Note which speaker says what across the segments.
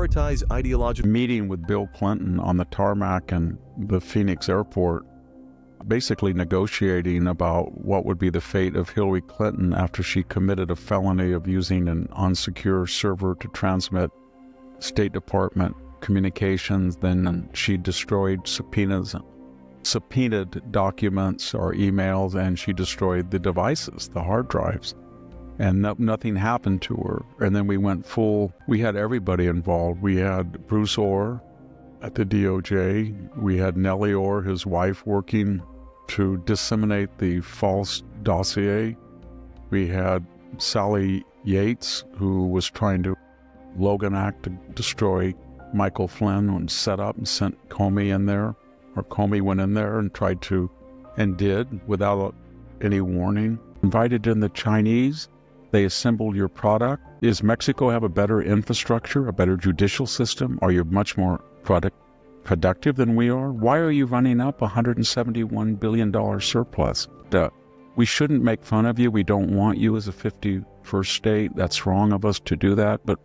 Speaker 1: prioritize ideological
Speaker 2: meeting with Bill Clinton on the tarmac in the Phoenix airport, basically negotiating about what would be the fate of Hillary Clinton after she committed a felony of using an unsecure server to transmit State Department communications. Then she destroyed subpoenaed documents or emails, and she destroyed the devices, the hard drives. And nothing happened to her. And then we had everybody involved. We had Bruce Orr at the DOJ. We had Nellie Orr, his wife, working to disseminate the false dossier. We had Sally Yates, who was trying to Logan Act to destroy Michael Flynn, and set up and sent Comey in there. Or Comey went in there and tried to, and did, without any warning. Invited in the Chinese. They assembled your product. Does Mexico have a better infrastructure, a better judicial system? Are you much more productive than we are? Why are you running up $171 billion surplus? We shouldn't make fun of you. We don't want you as a 51st state. That's wrong of us to do that. But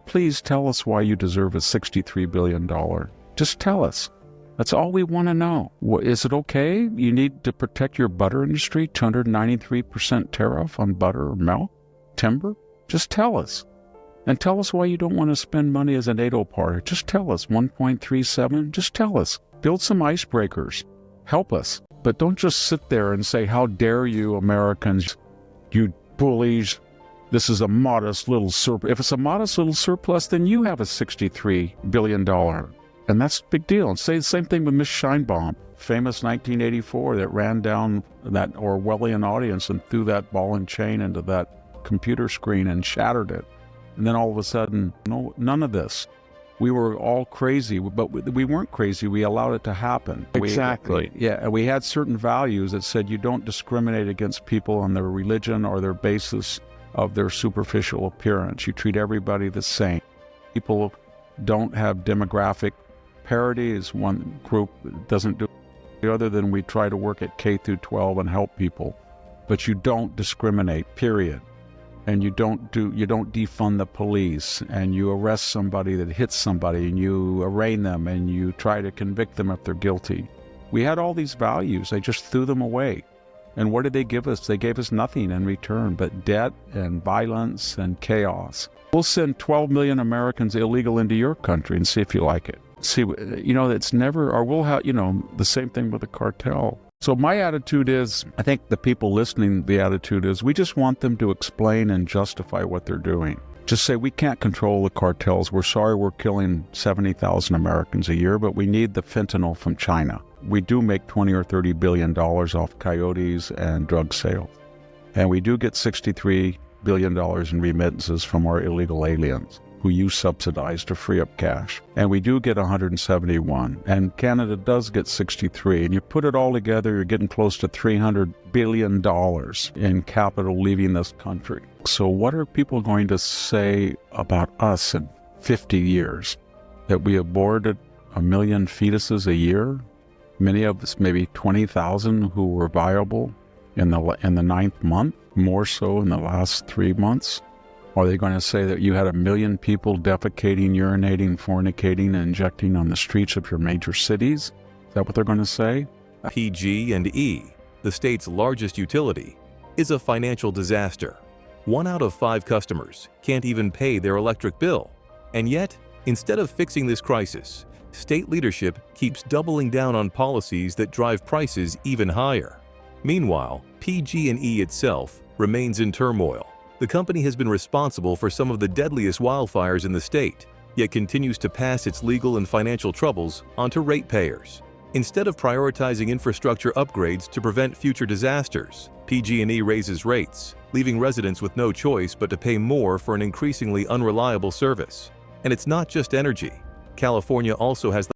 Speaker 2: please tell us why you deserve a $63 billion. Just tell us. That's all we want to know. Is it okay? You need to protect your butter industry, 293% tariff on butter or milk, timber? Just tell us. And tell us why you don't want to spend money as a NATO partner. Just tell us. 1.37? Just tell us. Build some icebreakers. Help us. But don't just sit there and say, how dare you, Americans, you bullies. This is a modest little surplus. If it's a modest little surplus, then you have a $63 billion. And that's a big deal. And say the same thing with Miss Scheinbaum, famous 1984, that ran down that Orwellian audience and threw that ball and chain into that computer screen and shattered it. And then all of a sudden, no, none of this. We were all crazy, but we weren't crazy. We allowed it to happen.
Speaker 3: Exactly.
Speaker 2: And we had certain values that said you don't discriminate against people on their religion or their basis of their superficial appearance. You treat everybody the same. People don't have demographic parity. Is one group that doesn't do it, other than we try to work at K through 12 and help people. But you don't discriminate, period. And you don't defund the police, and you arrest somebody that hits somebody, and you arraign them, and you try to convict them if they're guilty. We had all these values. They just threw them away. And what did they give us? They gave us nothing in return but debt and violence and chaos. We'll send 12 million Americans illegal into your country and see if you like it. See, it's never, or we'll have, the same thing with the cartel. So my attitude is, I think the people listening, the attitude is, we just want them to explain and justify what they're doing. Just say, we can't control the cartels. We're sorry we're killing 70,000 Americans a year, but we need the fentanyl from China. We do make $20 or $30 billion off coyotes and drug sales. And we do get $63 billion in remittances from our illegal aliens who you subsidize to free up cash. And we do get 171. And Canada does get 63. And you put it all together, you're getting close to $300 billion in capital leaving this country. So what are people going to say about us in 50 years? That we aborted 1 million fetuses a year? Many of us, maybe 20,000 who were viable in the 9th month, more so in the last 3 months. Are they going to say that you had 1 million people defecating, urinating, fornicating, and injecting on the streets of your major cities? Is that what they're going to say?
Speaker 1: PG&E, the state's largest utility, is a financial disaster. 1 out of 5 customers can't even pay their electric bill. And yet, instead of fixing this crisis, state leadership keeps doubling down on policies that drive prices even higher. Meanwhile, PG&E itself remains in turmoil. The company has been responsible for some of the deadliest wildfires in the state, yet continues to pass its legal and financial troubles onto ratepayers. Instead of prioritizing infrastructure upgrades to prevent future disasters, PG&E raises rates, leaving residents with no choice but to pay more for an increasingly unreliable service. And it's not just energy. California also has the